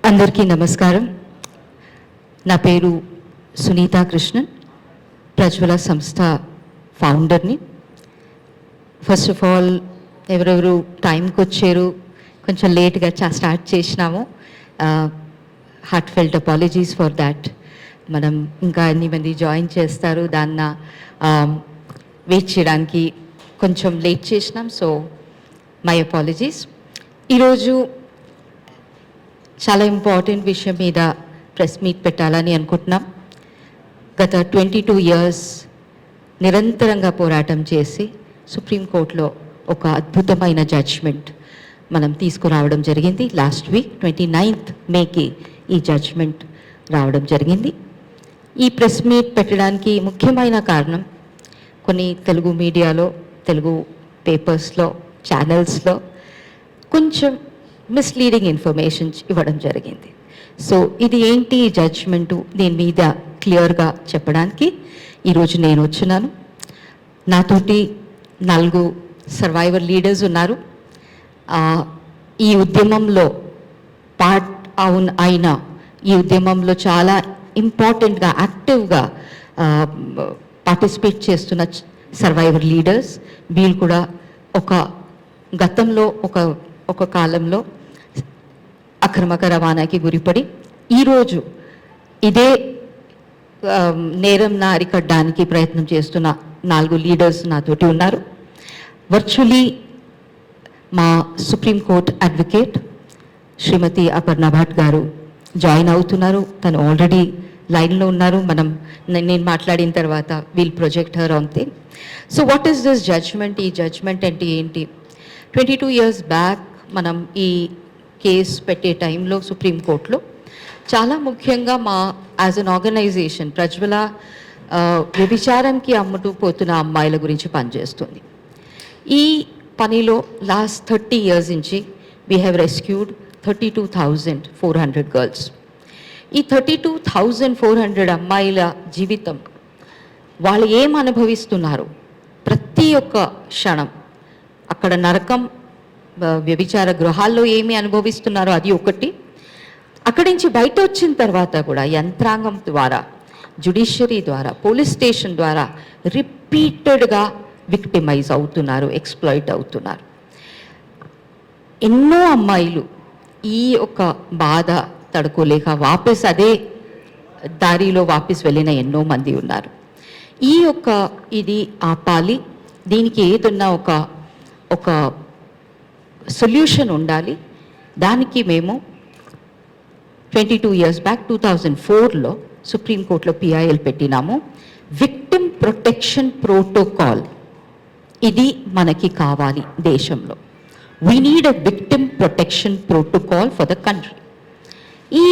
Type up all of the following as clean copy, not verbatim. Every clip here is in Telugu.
అందరికీ నమస్కారం. నా పేరు సునీతా కృష్ణన్, ప్రజ్వల సంస్థ ఫౌండర్ని. ఫస్ట్ ఆఫ్ ఆల్ ఎవరెవరు టైంకి వచ్చారు, కొంచెం లేట్గా స్టార్ట్ చేసినాము, heart felt apologies for that. మనం ఇంకా ఎన్ని మంది జాయిన్ చేస్తారు దాన్ని వెయిట్ చేయడానికి కొంచెం లేట్ చేసినాం, సో మై అపాలజీస్. ఈరోజు చాలా ఇంపార్టెంట్ విషయం మీద ప్రెస్ మీట్ పెట్టాలని అనుకుంటున్నాం. గత 22 years నిరంతరంగా పోరాటం చేసి సుప్రీంకోర్టులో ఒక అద్భుతమైన జడ్జ్మెంట్ మనం తీసుకురావడం జరిగింది. లాస్ట్ వీక్ 29th మేకి ఈ జడ్జ్మెంట్ రావడం జరిగింది. ఈ ప్రెస్ మీట్ పెట్టడానికి ముఖ్యమైన కారణం కొన్ని తెలుగు మీడియాలో, తెలుగు పేపర్స్లో, ఛానల్స్లో కొంచెం మిస్లీడింగ్ ఇన్ఫర్మేషన్ ఇవ్వడం జరిగింది. సో ఇది ఏంటి జడ్జ్మెంటు, దీని మీద క్లియర్గా చెప్పడానికి ఈరోజు నేను వచ్చినాను. నాతోటి 4 సర్వైవర్ లీడర్స్ ఉన్నారు. ఈ ఉద్యమంలో పార్ట్ అయిన ఈ ఉద్యమంలో చాలా ఇంపార్టెంట్గా యాక్టివ్గా పార్టిసిపేట్ చేస్తున్న సర్వైవర్ లీడర్స్. వీళ్ళు కూడా గతంలో ఒక కాలంలో అక్రమక రవాణాకి గురిపడి ఈరోజు ఇదే నేరం అరికట్టడానికి ప్రయత్నం చేస్తున్న 4 లీడర్స్ నాతోటి ఉన్నారు. వర్చువలీ మా సుప్రీంకోర్టు అడ్వకేట్ శ్రీమతి అపర్ణ భట్ గారు జాయిన్ అవుతున్నారు. తను ఆల్రెడీ లైన్లో ఉన్నారు. నేను మాట్లాడిన తర్వాత will project her own thing. So what is this judgement? ఈ జడ్జ్మెంట్ అంటే ఏంటి? 22 years బ్యాక్ మనం ఈ కేసు పెట్టే టైంలో సుప్రీంకోర్టులో చాలా ముఖ్యంగా మా యాజ్ అన్ ఆర్గనైజేషన్ ప్రజ్వల వ్యభిచారంకి అమ్ముతూ పోతున్న అమ్మాయిల గురించి పనిచేస్తుంది. ఈ పనిలో లాస్ట్ 30 years నుంచి వీ హ్యావ్ రెస్క్యూడ్ 32,400 గర్ల్స్. ఈ 32,400 అమ్మాయిల జీవితం, వాళ్ళు ఏం అనుభవిస్తున్నారు, ప్రతి ఒక్క క్షణం అక్కడ నరకం, వ్యభిచార గృహాల్లో ఏమి అనుభవిస్తున్నారో అది ఒకటి. అక్కడి నుంచి బయట వచ్చిన తర్వాత కూడా యంత్రాంగం ద్వారా, జ్యుడిషియరీ ద్వారా, పోలీస్ స్టేషన్ ద్వారా రిపీటెడ్గా విక్టిమైజ్ అవుతున్నారు, ఎక్స్ప్లాయిట్ అవుతున్నారు. ఎన్నో అమ్మాయిలు ఈ ఒక బాధ తడుకోలేక వాపస్ అదే దారిలో వాపస్ వెళ్ళిన ఎన్నో మంది ఉన్నారు. ఇది ఆపాలి, దీనికి ఏదన్నా ఒక సొల్యూషన్ ఉండాలి. దానికి మేము 22 years బ్యాక్ 2004లో సుప్రీంకోర్టులో PIL పెట్టినాము. విక్టిమ్ ప్రొటెక్షన్ ప్రోటోకాల్ ఇది మనకి కావాలి దేశంలో. We need a victim protection protocol for the country. ఈ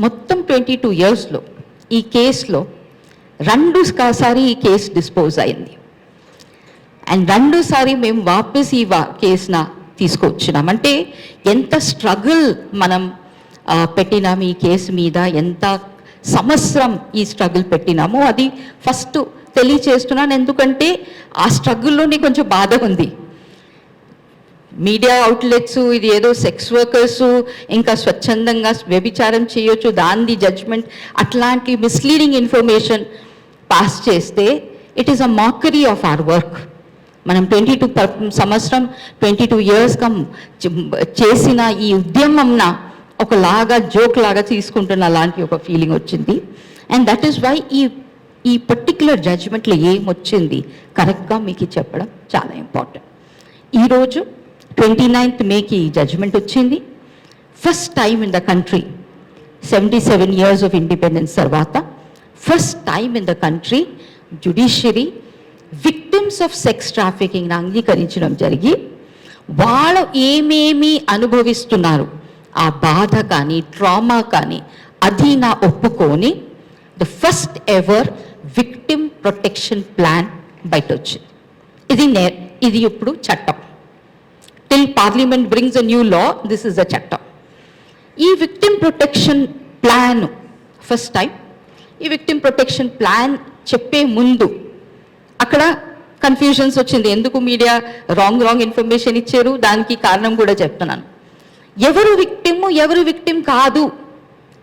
మొత్తం 22 yearsలో ఈ కేసులో 2 సారి ఈ కేసు డిస్పోజ్ అయింది. అండ్ 2 సారి మేము వాపస్ ఈ కేసున తీసుకొచ్చినాం. అంటే ఎంత స్ట్రగుల్ మనం పెట్టినాము ఈ కేసు మీద, ఎంత సంవత్సరం ఈ స్ట్రగుల్ పెట్టినామో అది ఫస్ట్ తెలియచేస్తున్నాను. ఎందుకంటే ఆ స్ట్రగుల్లోనే కొంచెం బాధ ఉంది. మీడియా అవుట్లెట్స్ ఇది ఏదో సెక్స్ వర్కర్స్ ఇంకా స్వచ్ఛందంగా వ్యభిచారం చేయొచ్చు, దాని జడ్జ్మెంట్ అట్లాంటి మిస్లీడింగ్ ఇన్ఫర్మేషన్ పాస్ చేస్తే it is a మాకరీ of our work. మనం 22 yearsగా చేసిన ఈ ఉద్యమంన ఒకలాగా జోక్ లాగా తీసుకుంటున్న అలాంటి ఒక ఫీలింగ్ వచ్చింది. అండ్ దట్ ఈస్ వై ఈ పర్టిక్యులర్ జడ్జ్మెంట్లో ఏమొచ్చింది కరెక్ట్గా మీకు చెప్పడం చాలా ఇంపార్టెంట్. ఈరోజు 29th మేకి ఈ జడ్జ్మెంట్ వచ్చింది. First time in the country 77 years of independence తర్వాత first time in the country judiciary victims of sex trafficking అంగీకరించడం జరిగి వాళ్ళు ఏమేమి అనుభవిస్తున్నారు ఆ బాధ కానీ ట్రామా కానీ అది నా ఒప్పుకొని the first ever victim protection plan బయట వచ్చింది. ఇది ఇప్పుడు చట్టం. Till parliament brings a new law, this is a చట్టం. ఈ victim protection plan first time. ఈ విక్టిమ్ ప్రొటెక్షన్ ప్లాన్ చెప్పే ముందు అక్కడ కన్ఫ్యూజన్స్ వచ్చింది. ఎందుకు మీడియా రాంగ్ ఇన్ఫర్మేషన్ ఇచ్చారు, దానికి కారణం కూడా చెప్తున్నాను. ఎవరు విక్టిమ్ ఎవరు విక్టిమ్ కాదు,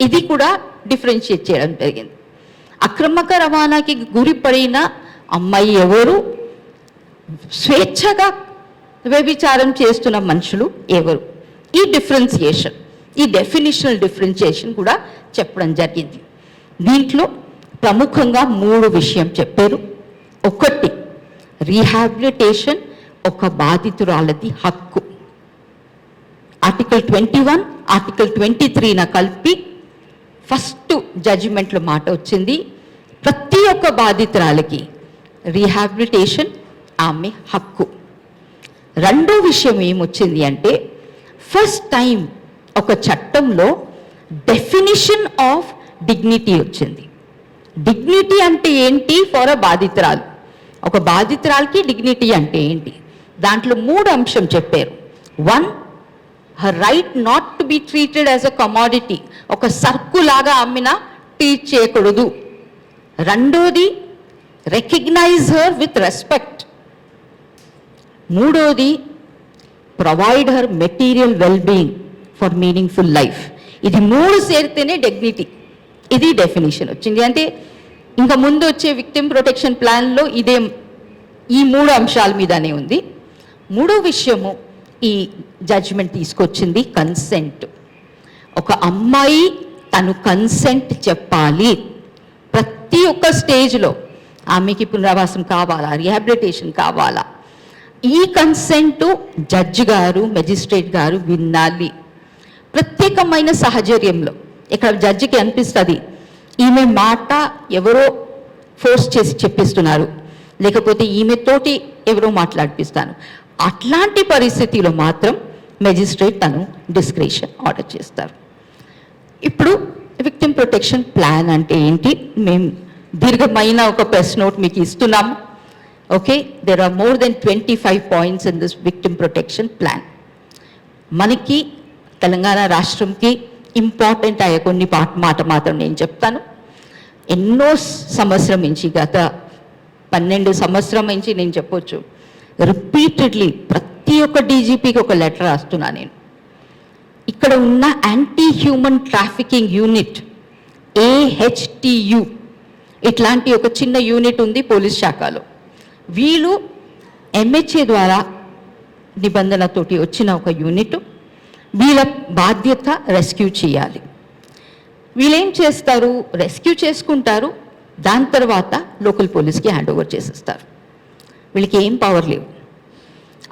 ఇది కూడా డిఫరెన్షియేట్ చేయడం జరిగింది. అక్రమక రవాణాకి గురిపడిన అమ్మాయి ఎవరు, స్వేచ్ఛగా వ్యభిచారం చేస్తున్న మనుషులు ఎవరు, ఈ డిఫరెన్సియేషన్, ఈ డెఫినిషనల్ డిఫరెన్షియేషన్ కూడా చెప్పడం జరిగింది. దీంట్లో ప్రముఖంగా 3 విషయం చెప్పారు. ఒకటి, రీహాబిలిటేషన్ ఒక బాధితురాలది హక్కు. ఆర్టికల్ 21, ఆర్టికల్ 23 కలిపి ఫస్ట్ జడ్జిమెంట్లో మాట వచ్చింది, ప్రతి ఒక్క బాధితురాలకి రీహాబిలిటేషన్ ఆమె హక్కు. రెండో విషయం ఏమొచ్చింది అంటే, ఫస్ట్ టైం ఒక చట్టంలో డెఫినిషన్ ఆఫ్ డిగ్నిటీ వచ్చింది. డిగ్నిటీ అంటే ఏంటి ఫర్ అ బాధితురాలు, ఒక బాధితురాలకి డిగ్నిటీ అంటే ఏంటి, దాంట్లో 3 అంశం చెప్పారు. 1, her right not to be treated as a commodity, ఒక సర్కులాగా అమ్మినా ట్రీట్ చేయకూడదు. రెండోది, రికగ్నైజ్ హర్ విత్ రెస్పెక్ట్. మూడోది, provide her material wellbeing for meaningful life. ఇది 3 చేరితేనే డిగ్నిటీ. ఇది డెఫినేషన్ వచ్చింది. అంటే ఇంకా ముందు వచ్చే విక్టిమ్ ప్రొటెక్షన్ ప్లాన్లో ఇదే, ఈ 3 అంశాల మీదనే ఉంది. మూడో విషయము ఈ జడ్జిమెంట్ తీసుకొచ్చింది కన్సెంట్. ఒక అమ్మాయి తను కన్సెంట్ చెప్పాలి ప్రతి ఒక్క స్టేజ్లో. ఆమెకి పునరావాసం కావాలా, రీహాబిలిటేషన్ కావాలా, ఈ కన్సెంట్ జడ్జి గారు, మెజిస్ట్రేట్ గారు వినాలి. ప్రత్యేకమైన సహచర్యంలో ఇక్కడ జడ్జికి అనిపిస్తుంది ఈమె మాట ఎవరో ఫోర్స్ చేసి చెప్పిస్తున్నారు, లేకపోతే ఈమెతోటి ఎవరో మాట్లాడిపిస్తాను, అట్లాంటి పరిస్థితిలో మాత్రం మెజిస్ట్రేట్ తను డిస్క్రిషన్ ఆర్డర్ చేస్తారు. ఇప్పుడు విక్టిమ్ ప్రొటెక్షన్ ప్లాన్ అంటే ఏంటి, మేము దీర్ఘమైన ఒక ప్రెస్ నోట్ మీకు ఇస్తున్నాము. Okay, there are more than 25 points in this victim protection plan. మనకి తెలంగాణ రాష్ట్రంకి ఇంపార్టెంట్ అయ్యే కొన్ని మాట మాత్రం నేను చెప్తాను. ఎన్నో సంవత్సరం నుంచి, గత 12 సంవత్సరం నుంచి నేను చెప్పొచ్చు, రిపీటెడ్లీ ప్రతి ఒక్క డీజీపీకి ఒక లెటర్ రాస్తున్నా నేను. ఇక్కడ ఉన్న anti human trafficking unit AHTU, ఇట్లాంటి ఒక చిన్న యూనిట్ ఉంది పోలీస్ శాఖలో. వీళ్ళు MHA ద్వారా నిబంధనతోటి వచ్చిన ఒక యూనిట్. వీళ్ళ బాధ్యత రెస్క్యూ చేయాలి. వీళ్ళేం చేస్తారు, రెస్క్యూ చేసుకుంటారు, దాని తర్వాత లోకల్ పోలీస్కి హ్యాండ్ ఓవర్ చేసేస్తారు. వీళ్ళకి ఏం పవర్ లేవు,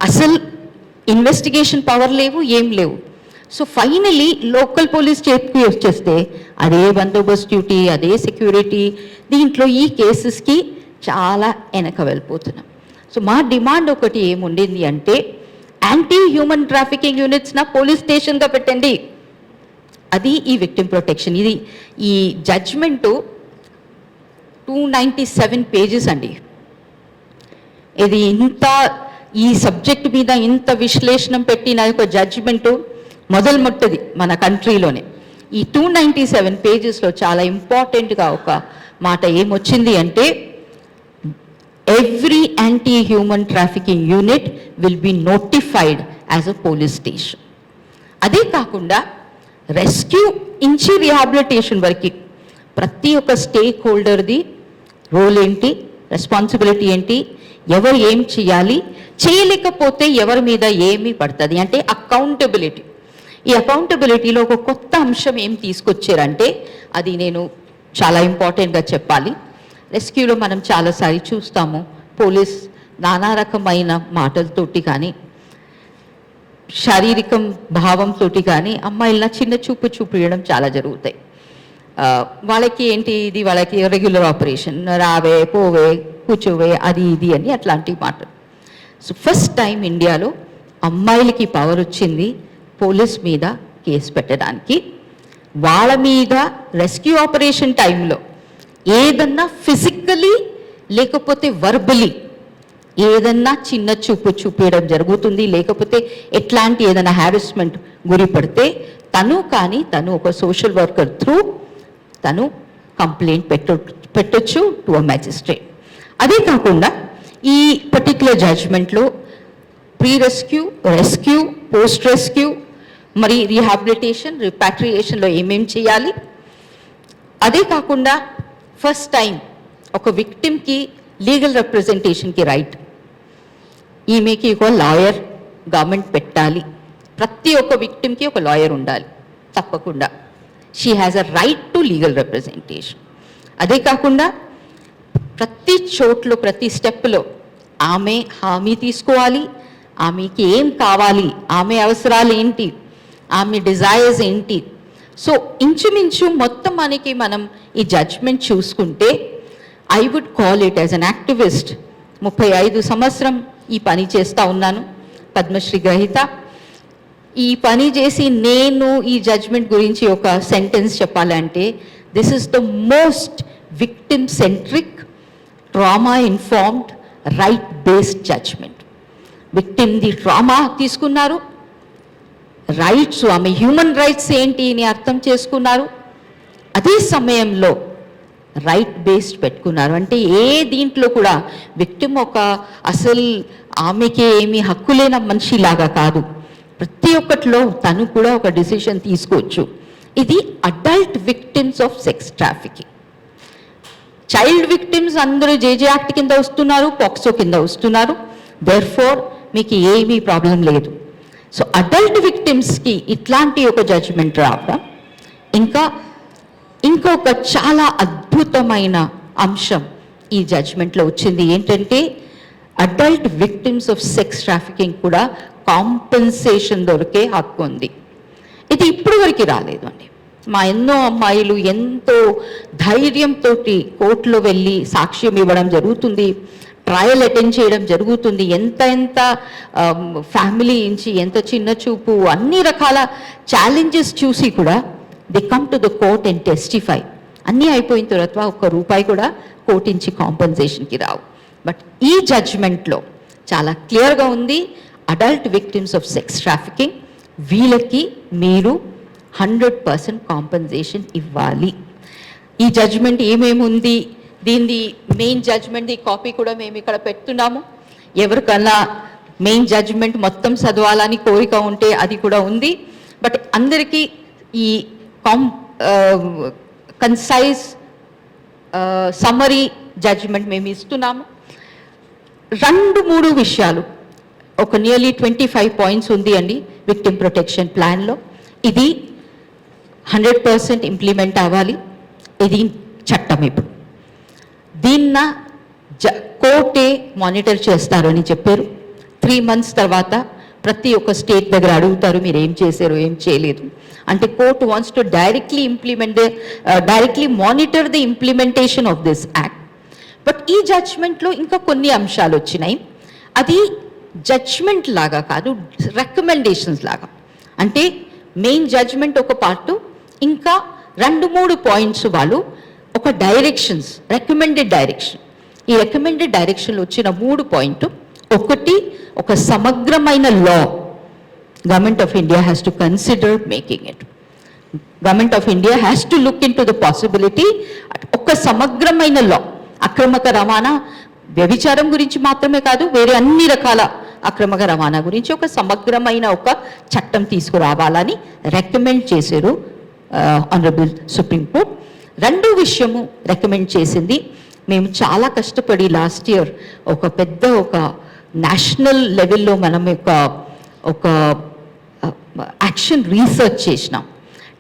అసలు ఇన్వెస్టిగేషన్ పవర్ లేవు, ఏం లేవు. సో ఫైనలీ లోకల్ పోలీస్ చేతికి వచ్చేస్తే అదే బందోబస్తు డ్యూటీ, అదే సెక్యూరిటీ, దీంట్లో ఈ కేసెస్కి చాలా వెనక వెళ్ళిపోతున్నాం. సో మా డిమాండ్ ఒకటి ఏముండింది అంటే, యాంటీ హ్యూమన్ ట్రాఫికింగ్ యూనిట్స్ నా పోలీస్ స్టేషన్గా పెట్టండి. అది ఈ విక్టిమ్ ప్రొటెక్షన్. ఇది ఈ జడ్జ్మెంటు 297 పేజెస్ అండి. ఇది ఇంత ఈ సబ్జెక్ట్ మీద ఇంత విశ్లేషణ పెట్టిన ఒక జడ్జిమెంటు మొదలుమొట్టది మన కంట్రీలోనే. ఈ 297 పేజెస్లో చాలా ఇంపార్టెంట్గా ఒక మాట ఏమొచ్చింది అంటే, every anti human trafficking unit will be notified as a police station. అదే కాకుండా రెస్క్యూ నుంచి రీహాబిలిటేషన్ వరకు ప్రతి ఒక్క స్టేక్ హోల్డర్ది రోల్ ఏంటి, రెస్పాన్సిబిలిటీ ఏంటి, ఎవరు ఏం చేయాలి, చేయలేకపోతే ఎవరి మీద ఏమి పడుతుంది అంటే అకౌంటబిలిటీ. ఈ అకౌంటబిలిటీలో ఒక కొత్త అంశం ఏం తీసుకొచ్చారంటే, అది నేను చాలా ఇంపార్టెంట్గా చెప్పాలి. రెస్క్యూలో మనం చాలాసారి చూస్తాము, పోలీస్ నానా రకమైన మాటలతోటి కానీ శారీరకం భావంతో కానీ అమ్మాయిల చిన్న చూపు చూపించడం చాలా జరుగుతాయి. వాళ్ళకి ఏంటి, ఇది వాళ్ళకి రెగ్యులర్ ఆపరేషన్, రావే పోవే కూర్చోవే అది ఇది అని అట్లాంటి మాటలు. సో ఫస్ట్ టైం ఇండియాలో అమ్మాయిలకి పవర్ వచ్చింది పోలీస్ మీద కేసు పెట్టడానికి. వాళ్ళ మీద రెస్క్యూ ఆపరేషన్ టైంలో ఏదన్నా ఫిజికలీ లేకపోతే వర్బలీ ఏదన్నా చిన్న చూపు చూపించడం జరుగుతుంది, లేకపోతే ఎట్లాంటి ఏదైనా హ్యారెస్మెంట్ గురి పడితే తను ఒక సోషల్ వర్కర్ త్రూ తను కంప్లైంట్ పెట్టొచ్చు టు అ మ్యాజిస్ట్రేట్. అదే కాకుండా ఈ పర్టిక్యులర్ జడ్జ్మెంట్లో pre rescue, rescue, post rescue, మరి రీహాబిలిటేషన్, రిపాట్రియేషన్లో ఏమేం చేయాలి. అదే కాకుండా ఫస్ట్ టైం ఒక విక్టిమ్కి లీగల్ రిప్రజెంటేషన్కి రైట్. ఈమెకి ఒక లాయర్ గవర్నమెంట్ పెట్టాలి. ప్రతి ఒక్క విక్టిమ్కి ఒక లాయర్ ఉండాలి తప్పకుండా. She has a right to legal representation. అదే కాకుండా ప్రతి చోట్లో ప్రతి స్టెప్లో ఆమె హామీ తీసుకోవాలి. ఆమెకి ఏం కావాలి, ఆమె అవసరాలు ఏంటి, ఆమె డిజైర్స్ ఏంటి. సో ఇంచుమించు మొత్తం మనకి మనం ఈ జడ్జ్మెంట్ చూసుకుంటే I would call it as an activist. 35 సంవత్సరం ఈ పని చేస్తూ ఉన్నాను, పద్మశ్రీ గ్రహీత. ఈ పని చేసి నేను ఈ జడ్జ్మెంట్ గురించి ఒక సెంటెన్స్ చెప్పాలంటే, this is the most victim centric, trauma informed, right based judgement. విక్టిమ్ది ట్రామా తీసుకున్నారు, రైట్స్, ఆమె హ్యూమన్ రైట్స్ ఏంటి అని అర్థం చేసుకున్నారు. అదే సమయంలో రైట్ బేస్డ్ పెట్టుకున్నారు. అంటే ఏ దీంట్లో కూడా విక్టిమ్ ఒక అసలు ఆమెకి ఏమీ హక్కు లేని మనిషిలాగా కాదు. ప్రతి ఒక్కటిలో తను కూడా ఒక డిసిషన్ తీసుకోవచ్చు. ఇది adult victims of sex trafficking. Child victims అందరూ జేజే యాక్ట్ కింద వస్తున్నారు, పాక్సో కింద వస్తున్నారు. దేర్ఫోర్ మీకు ఏమీ ప్రాబ్లం లేదు. సో అడల్ట్ విక్టిమ్స్కి ఇట్లాంటి ఒక జడ్జిమెంట్ రావడం. ఇంకొక చాలా అద్భుతమైన అంశం ఈ జడ్జిమెంట్లో వచ్చింది ఏంటంటే, adult victims of sex trafficking కూడా కాంపెన్సేషన్ దొరికే హక్కు ఉంది. ఇది ఇప్పుడు వరకు రాలేదు అండి. మా ఎన్నో అమ్మాయిలు ఎంతో ధైర్యంతో కోర్టులో వెళ్ళి సాక్ష్యం ఇవ్వడం జరుగుతుంది, ట్రయల్ అటెండ్ చేయడం జరుగుతుంది. ఎంత ఫ్యామిలీ నుంచి ఎంత చిన్న చూపు, అన్ని రకాల ఛాలెంజెస్ చూసి కూడా they come to the court and testify. అన్నీ అయిపోయిన తర్వాత ₹1 కూడా కోర్టు నుంచి కాంపెన్సేషన్కి రావు. బట్ ఈ జడ్జ్మెంట్లో చాలా క్లియర్గా ఉంది, adult victims of sex trafficking వీళ్ళకి మీరు 100% కాంపెన్సేషన్ ఇవ్వాలి. ఈ జడ్జ్మెంట్ ఏమేమి ఉంది, దీన్ని మెయిన్ జడ్జ్మెంట్ కాపీ కూడా మేము ఇక్కడ పెడుతున్నాము. ఎవరికన్నా మెయిన్ జడ్జ్మెంట్ మొత్తం చదవాలని కోరిక ఉంటే అది కూడా ఉంది. బట్ అందరికీ ఈ కన్సైజ్ సమ్మరీ జడ్జ్మెంట్ మేము ఇస్తున్నాము. 2-3 విషయాలు, ఒక నియర్లీ 25 పాయింట్స్ ఉంది అండి విక్టిమ్ ప్రొటెక్షన్ ప్లాన్లో. ఇది 100% ఇంప్లిమెంట్ అవ్వాలి. ఇది చట్టం. ఇప్పుడు దీన్న కోర్టే మానిటర్ చేస్తారు అని చెప్పారు. 3 months తర్వాత ప్రతి ఒక్క స్టేట్ దగ్గర అడుగుతారు మీరు ఏం చేశారు, ఏం చేయలేదు అంటే. Court wants to directly monitor the implementation of this act. But ఈ జడ్జ్మెంట్లో ఇంకా కొన్ని అంశాలు వచ్చినాయి. అది జడ్జ్మెంట్ లాగా కాదు, రికమెండేషన్స్ లాగా. అంటే మెయిన్ జడ్జ్మెంట్ ఒక పార్టు, ఇంకా 2-3 పాయింట్స్ వాళ్ళు ఒక డైరెక్షన్స్, రికమెండెడ్ డైరెక్షన్. ఈ రికమెండెడ్ డైరెక్షన్లో వచ్చిన 3 పాయింట్, ఒకటి ఒక సమగ్రమైన law government of India has to consider making it. Government of India has to look into the possibility. ఒక సమగ్రమైన లా, అక్రమక రవాణా, వ్యభిచారం గురించి మాత్రమే కాదు, వేరే అన్ని రకాల అక్రమక రవాణా గురించి ఒక సమగ్రమైన ఒక చట్టం తీసుకురావాలని రికమెండ్ చేశారు ఆనరబుల్ సుప్రీం కోర్ట్. 2 విషయము రికమెండ్ చేసింది. మేము చాలా కష్టపడి లాస్ట్ ఇయర్ ఒక పెద్ద ఒక నేషనల్ లెవెల్లో మనం ఒక యాక్షన్ రీసెర్చ్ చేసినాం.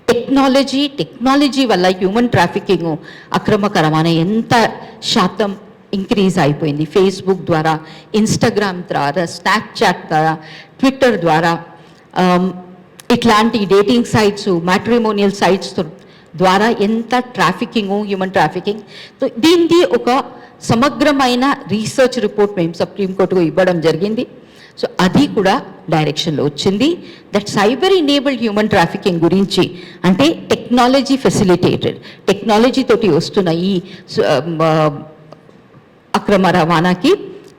టెక్నాలజీ వల్ల హ్యూమన్ ట్రాఫికింగ్, అక్రమక రవాణా ఎంత శాతం ఇంక్రీజ్ అయిపోయింది. ఫేస్బుక్ ద్వారా, ఇన్స్టాగ్రామ్ ద్వారా, స్నాప్చాట్ ద్వారా, ట్విట్టర్ ద్వారా, ఇట్లాంటి డేటింగ్ సైట్స్, మ్యాట్రిమోనియల్ సైట్స్ ద్వారా ఎంత ట్రాఫికింగ్, హ్యూమన్ ట్రాఫికింగ్. దీనికి ఒక సమగ్రమైన రీసెర్చ్ రిపోర్ట్ మేము సుప్రీంకోర్టుకు ఇవ్వడం జరిగింది. సో అది కూడా డైరెక్షన్లో వచ్చింది. That cyber enabled human trafficking గురించి, అంటే టెక్నాలజీ ఫెసిలిటేటెడ్, టెక్నాలజీ తోటి వస్తున్న ఈ అక్రమ రవాణాకి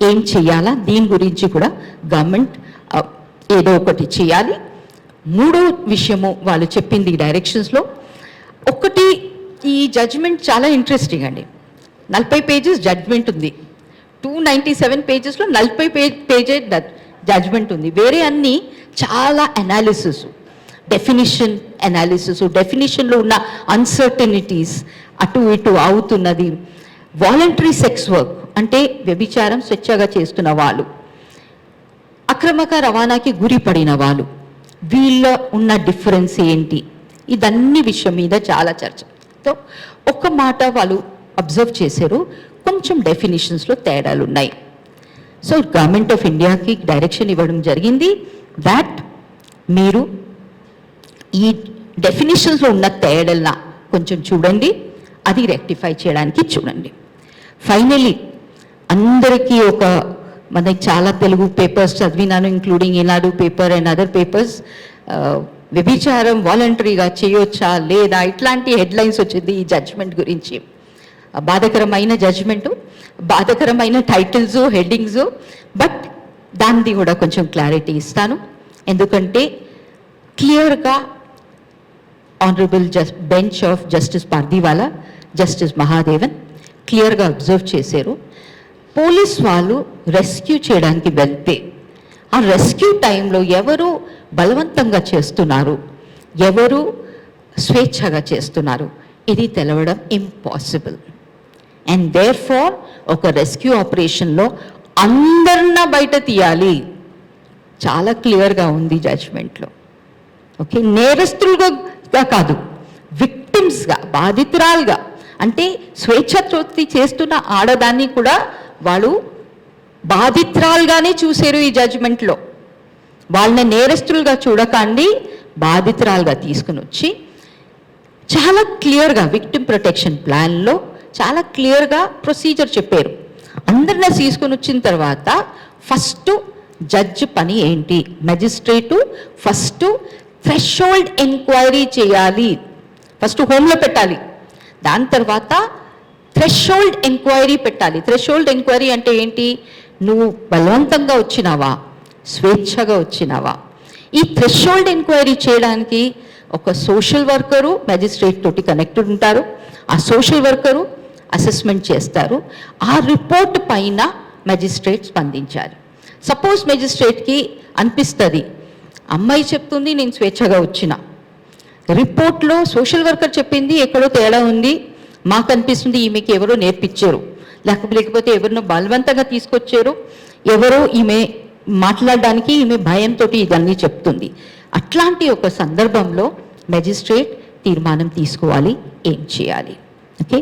ఏం చేయాలా, దీని గురించి కూడా గవర్నమెంట్ ఏదో ఒకటి చేయాలి. 3వ విషయము వాళ్ళు చెప్పింది డైరెక్షన్స్లో. ఒకటి, ఈ జడ్జ్మెంట్ చాలా ఇంట్రెస్టింగ్ అండి. 40 pages జడ్జ్మెంట్ ఉంది. 297 pagesలో 40 పేజే జడ్జ్మెంట్ ఉంది. వేరే అన్నీ చాలా అనాలిసిస్. డెఫినిషన్ అనాలిసిస్, డెఫినిషన్లో ఉన్న అన్సర్టనిటీస్ అటు ఇటు అవుతున్నది. వాలంటరీ సెక్స్ వర్క్ అంటే వ్యభిచారం స్వేచ్ఛగా చేస్తున్న వాళ్ళు, అక్రమక రవాణాకి గురి పడిన వాళ్ళు, వీళ్ళ ఉన్న డిఫరెన్స్ ఏంటి, ఇదన్నీ విషయం మీద చాలా చర్చతో ఒక్క మాట వాళ్ళు అబ్జర్వ్ చేశారు, కొంచెం డెఫినిషన్స్లో తేడాలు ఉన్నాయి. సో గవర్నమెంట్ ఆఫ్ ఇండియాకి డైరెక్షన్ ఇవ్వడం జరిగింది దాట్ మీరు ఈ డెఫినిషన్స్లో ఉన్న తేడాల కొంచెం చూడండి, అది రెక్టిఫై చేయడానికి చూడండి. ఫైనలీ అందరికీ మనకి చాలా తెలుగు పేపర్స్ చదివినాను, including Eenadu paper and other papers, వ్యభిచారం వాలంటరీగా చేయొచ్చా లేదా ఇట్లాంటి హెడ్లైన్స్ వచ్చింది ఈ జడ్జ్మెంట్ గురించి. బాధకరమైన జడ్జ్మెంటు, బాధకరమైన టైటిల్స్, హెడ్డింగ్స్, బట్ దాన్ని కూడా కొంచెం క్లారిటీ ఇస్తాను. ఎందుకంటే క్లియర్గా honourable bench of justice Pardiwala, justice Mahadevan క్లియర్గా అబ్జర్వ్ చేశారు. పోలీస్ వాళ్ళు రెస్క్యూ చేయడానికి వెళ్తే ఆ రెస్క్యూ టైంలో ఎవరు బలవంతంగా చేస్తున్నారు, ఎవరు స్వేచ్ఛగా చేస్తున్నారు, ఇది తెలవడం ఇంపాసిబుల్. అండ్ దేర్ ఫార్ ఒక రెస్క్యూ ఆపరేషన్లో అందరినా బయట తీయాలి, క్లియర్గా ఉంది జడ్జ్మెంట్లో. ఓకే, నేరస్తులుగా కాదు, విక్టిమ్స్గా, బాధితురాలుగా, అంటే స్వేచ్ఛతోటి చేస్తున్న ఆడదాన్ని కూడా వాళ్ళు బాధితురాలుగానే చూశారు ఈ జడ్జ్మెంట్లో. వాళ్ళని నేరస్తులుగా చూడకండి, బాధితురాలుగా తీసుకుని వచ్చి చాలా క్లియర్గా విక్టిమ్ ప్రొటెక్షన్ ప్లాన్లో చాలా క్లియర్గా ప్రొసీజర్ చెప్పారు. అందరినీ తీసుకుని వచ్చిన తర్వాత ఫస్ట్ జడ్జి పని ఏంటి, మెజిస్ట్రేటు ఫస్ట్ థ్రెషోల్డ్ ఎంక్వైరీ చేయాలి, ఫస్ట్ హోమ్లో పెట్టాలి, దాని తర్వాత థ్రెషోల్డ్ ఎంక్వైరీ పెట్టాలి. థ్రెషోల్డ్ ఎంక్వైరీ అంటే ఏంటి, నువ్వు బలవంతంగా వచ్చినావా, స్వేచ్ఛగా వచ్చినావా. ఈ థ్రెషోల్డ్ ఎంక్వైరీ చేయడానికి ఒక సోషల్ వర్కరు మెజిస్ట్రేట్ తోటి కనెక్టెడ్ ఉంటారు, ఆ సోషల్ వర్కరు అసెస్మెంట్ చేస్తారు, ఆ రిపోర్ట్ పైన మెజిస్ట్రేట్ స్పందించాలి. సపోజ్ మెజిస్ట్రేట్కి అనిపిస్తుంది అమ్మాయి చెప్తుంది నేను స్వేచ్ఛగా వచ్చిన, రిపోర్ట్లో సోషల్ వర్కర్ చెప్పింది ఎక్కడో తేడా ఉంది, మాకు అనిపిస్తుంది ఈమెకి ఎవరో నేర్పించారు, లేకపోతే ఎవరినో బలవంతంగా తీసుకొచ్చారు, ఎవరో ఈమె మాట్లాడడానికి ఈమె భయంతో ఇదన్నీ చెప్తుంది. అట్లాంటి ఒక సందర్భంలో మెజిస్ట్రేట్ తీర్మానం తీసుకోవాలి, ఏం చేయాలి. ఓకే,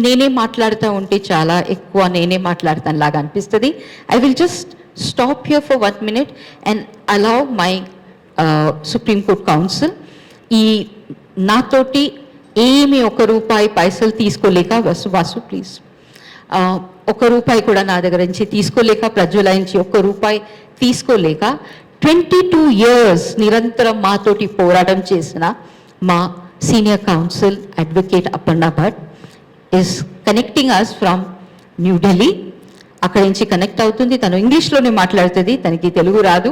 నేనే మాట్లాడుతూ ఉంటే చాలా ఎక్కువ నేనే మాట్లాడతాను లాగా అనిపిస్తుంది. I will just stop here for 1 minute and allow my supreme court council ఈ నాతోటి ఏమి ₹1 తీసుకోలేక, వాసు ప్లీజ్, ₹1 కూడా నా దగ్గర నుంచి తీసుకోలేక, ప్రజ్వల నుంచి ₹1 తీసుకోలేక 22 years నిరంతరం మాతోటి పోరాటం చేసిన మా senior counsel advocate Aparna Bhat is connecting us from New Delhi. అక్కడి నుంచి కనెక్ట్ అవుతుంది, తను ఇంగ్లీష్లోనే మాట్లాడుతుంది, తనకి తెలుగు రాదు.